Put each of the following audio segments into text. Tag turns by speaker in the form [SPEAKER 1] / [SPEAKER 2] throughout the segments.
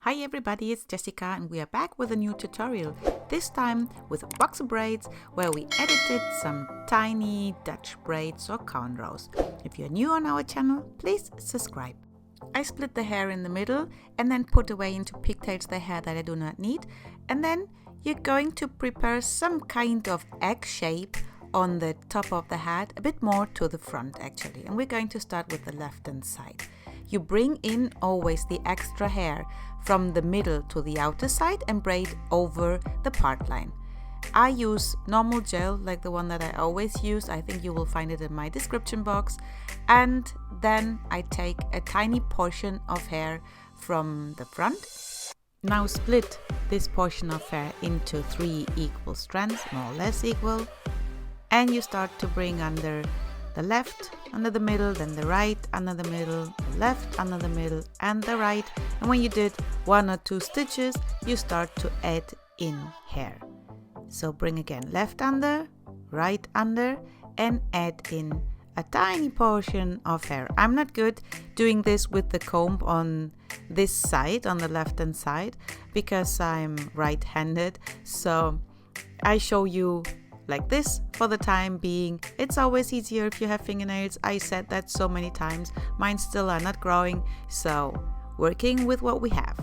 [SPEAKER 1] Hi everybody, it's Jessica and we are back with a new tutorial, this time with a box of braids where we edited some tiny Dutch braids or cornrows. If you're new on our channel, please subscribe. I split the hair in the middle and then put away into pigtails the hair that I do not need, and then you're going to prepare some kind of egg shape on the top of the hat, a bit more to the front actually, and we're going to start with the left hand side. You bring in always the extra hair from the middle to the outer side and braid over the part line. I use normal gel like the one that I always use. I think you will find it in my description box. And then I take a tiny portion of hair from the front. Now split this portion of hair into 3 equal strands, more or less equal. And you start to bring under the left, under the middle, then the right, under the middle, the left, under the middle, and the right. And when you did 1 or 2 stitches, you start to add in hair. So bring again left under, right under, and add in a tiny portion of hair. I'm not good doing this with the comb on this side, on the left hand side, because I'm right-handed. So I show you like this for the time being. It's always easier if you have fingernails. I said that so many times. Mine still are not growing, so working with what we have.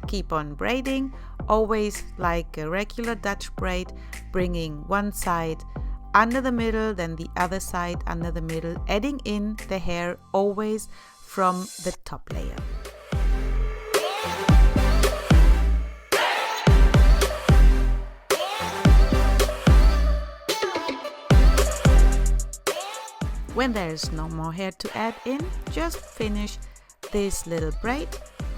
[SPEAKER 1] Keep on braiding, always like a regular Dutch braid, bringing one side under the middle, then the other side under the middle, adding in the hair always from the top layer. When there's no more hair to add in, just finish this little braid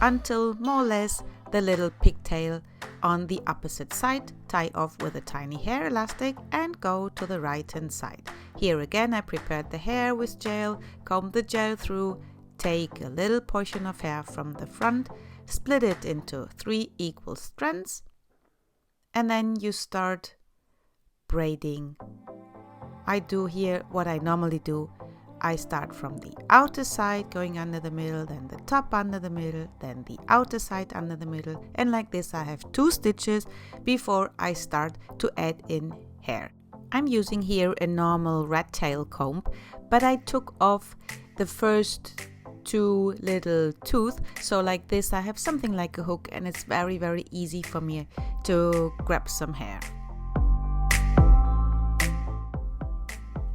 [SPEAKER 1] until more or less the little pigtail on the opposite side. Tie off with a tiny hair elastic and go to the right hand side. Here again I prepared the hair with gel, comb the gel through, take a little portion of hair from the front, split it into 3 equal strands, and then you start braiding. I do here what I normally do. I start from the outer side going under the middle, then the top under the middle, then the outer side under the middle, and like this I have 2 stitches before I start to add in hair. I'm using here a normal rat tail comb, but I took off the first 2 little tooth, so like this I have something like a hook and it's very easy for me to grab some hair.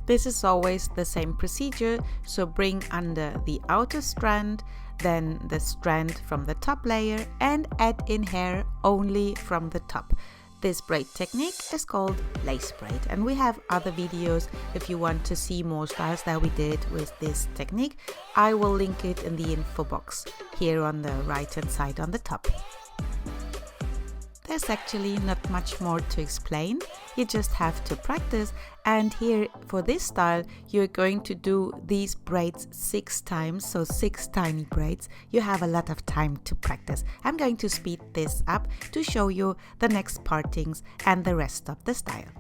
[SPEAKER 1] This is always the same procedure, so bring under the outer strand, then the strand from the top layer and add in hair only from the top. This braid technique is called lace braid, and we have other videos if you want to see more styles that we did with this technique. I will link it in the info box here on the right hand side on the top. There's actually not much more to explain, you just have to practice, and here for this style you're going to do these braids 6 times, so 6 tiny braids. You have a lot of time to practice. I'm going to speed this up to show you the next partings and the rest of the style.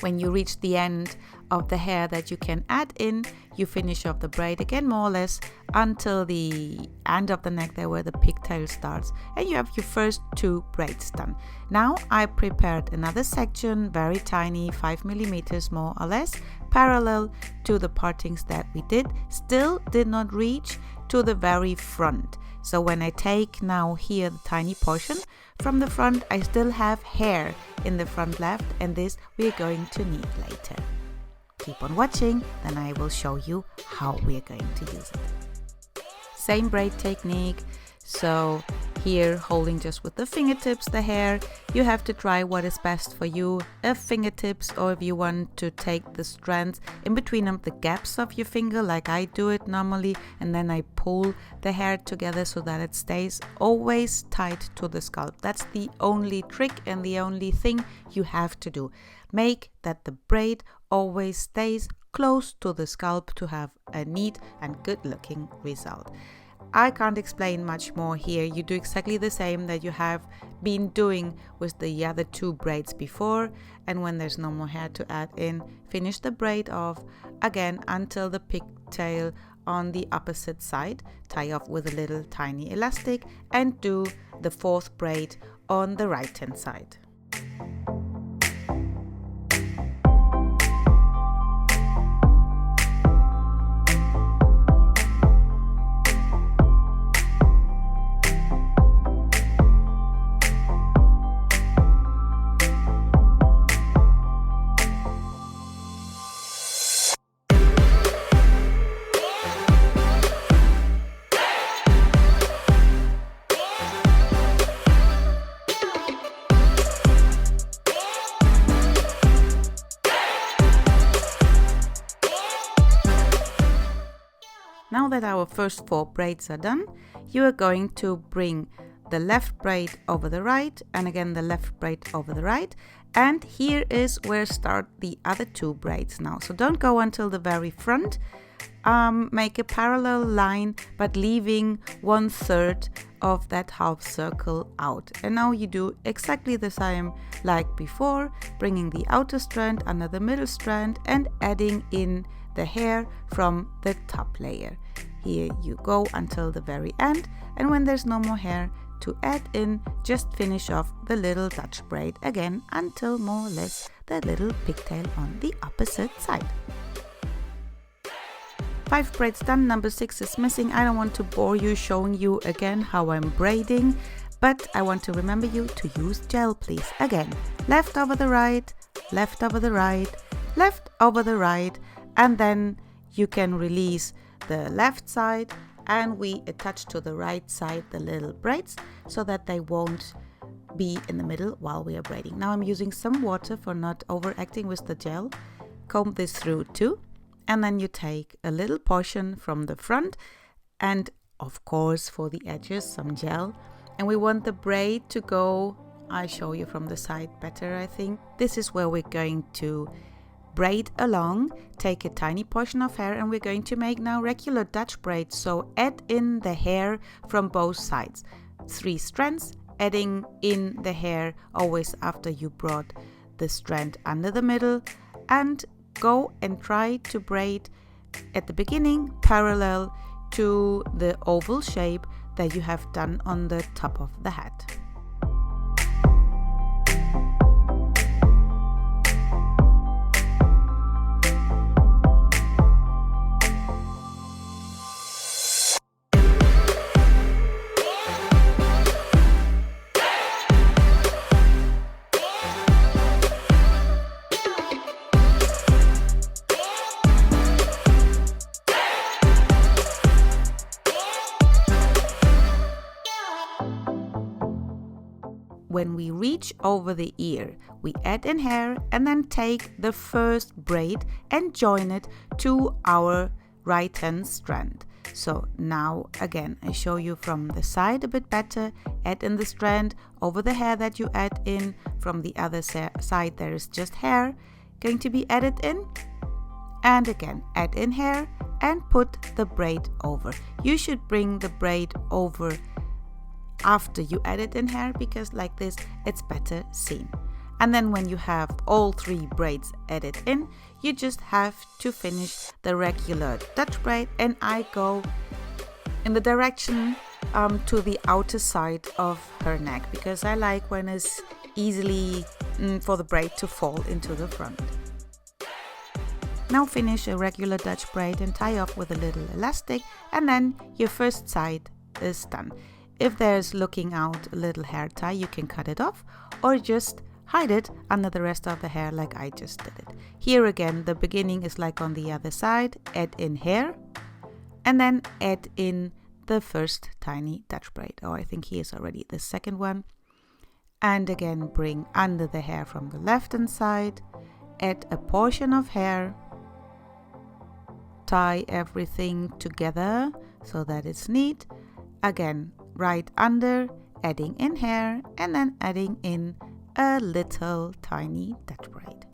[SPEAKER 1] When you reach the end of the hair that you can add in, you finish off the braid again more or less until the end of the neck there where the pigtail starts, and you have your first 2 braids done. Now I prepared another section, very tiny, 5 millimeters more or less, parallel to the partings that we did, still did not reach to the very front. So when I take now here the tiny portion from the front, I still have hair in the front left, and this we're going to need later. Keep on watching, then I will show you how we're going to use it. Same braid technique, so here holding just with the fingertips the hair. You have to try what is best for you, fingertips, or if you want to take the strands in between the gaps of your finger like I do it normally, and then I pull the hair together so that it stays always tight to the scalp. That's the only trick and the only thing you have to do. Make that the braid always stays close to the scalp to have a neat and good looking result. I can't explain much more here. You do exactly the same that you have been doing with the other 2 braids before, and when there's no more hair to add in, finish the braid off again until the pigtail on the opposite side, tie off with a little tiny elastic, and do the 4th braid on the right hand side. Now that our first 4 braids are done, you are going to bring the left braid over the right, and again the left braid over the right, and here is where start the other 2 braids now. So don't go until the very front, make a parallel line but leaving 1/3 of that half circle out. And now you do exactly the same like before, bringing the outer strand under the middle strand and adding in the hair from the top layer. Here you go until the very end, and when there's no more hair to add in, just finish off the little Dutch braid again until more or less the little pigtail on the opposite side. 5 braids done, number 6 is missing. I don't want to bore you showing you again how I'm braiding, but I want to remember you to use gel, please. Again, left over the right, left over the right, left over the right, and then you can release the left side and we attach to the right side the little braids so that they won't be in the middle while we are braiding. Now I'm using some water for not overacting with the gel. Comb this through too, and then you take a little portion from the front and of course for the edges some gel, and we want the braid to go, I show you from the side better I think. This is where we're going to braid along, take a tiny portion of hair, and we're going to make now regular Dutch braids. So add in the hair from both sides, 3 strands, adding in the hair always after you brought the strand under the middle, and go and try to braid at the beginning parallel to the oval shape that you have done on the top of the hat. When we reach over the ear, we add in hair and then take the first braid and join it to our right hand strand. So now again I show you from the side a bit better. Add in the strand over the hair that you add in. From the other side there is just hair going to be added in, and again add in hair and put the braid over. You should bring the braid over after you add it in hair, because like this it's better seen. And then when you have all 3 braids added in, you just have to finish the regular Dutch braid, and I go in the direction to the outer side of her neck, because I like when it's easily for the braid to fall into the front. Now finish a regular Dutch braid and tie off with a little elastic, and then your first side is done. If there's looking out a little hair tie, you can cut it off or just hide it under the rest of the hair like I just did it. Here again, the beginning is like on the other side. Add in hair and then add in the first tiny Dutch braid. Oh, I think here's already the second one. And again, bring under the hair from the left hand side. Add a portion of hair. Tie everything together so that it's neat. Again, right under, adding in hair and then adding in a little tiny Dutch braid.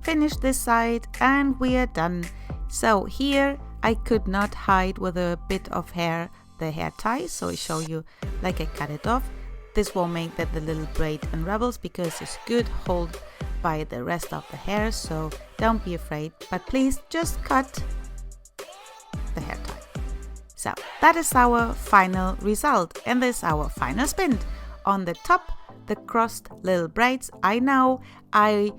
[SPEAKER 1] Finish this side and we are done. So here I could not hide with a bit of hair the hair tie, so I show you like I cut it off. This won't make that the little braid unravels because it's good hold by the rest of the hair, so don't be afraid, but please just cut the hair tie. So that is our final result, and this is our final spint. On the top, the crossed little braids. I know I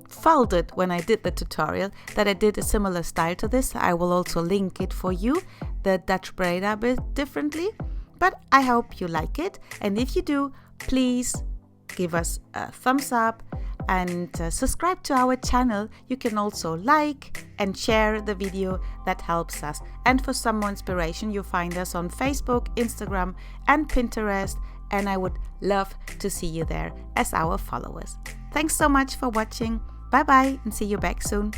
[SPEAKER 1] felt it when I did the tutorial that I did a similar style to this. I will also link it for you, the Dutch braid a bit differently, but I hope you like it, and if you do, please give us a thumbs up and subscribe to our channel. You can also like and share the video, that helps us. And for some more inspiration, you find us on Facebook, Instagram and Pinterest, and I would love to see you there as our followers. Thanks so much for watching. Bye bye and see you back soon.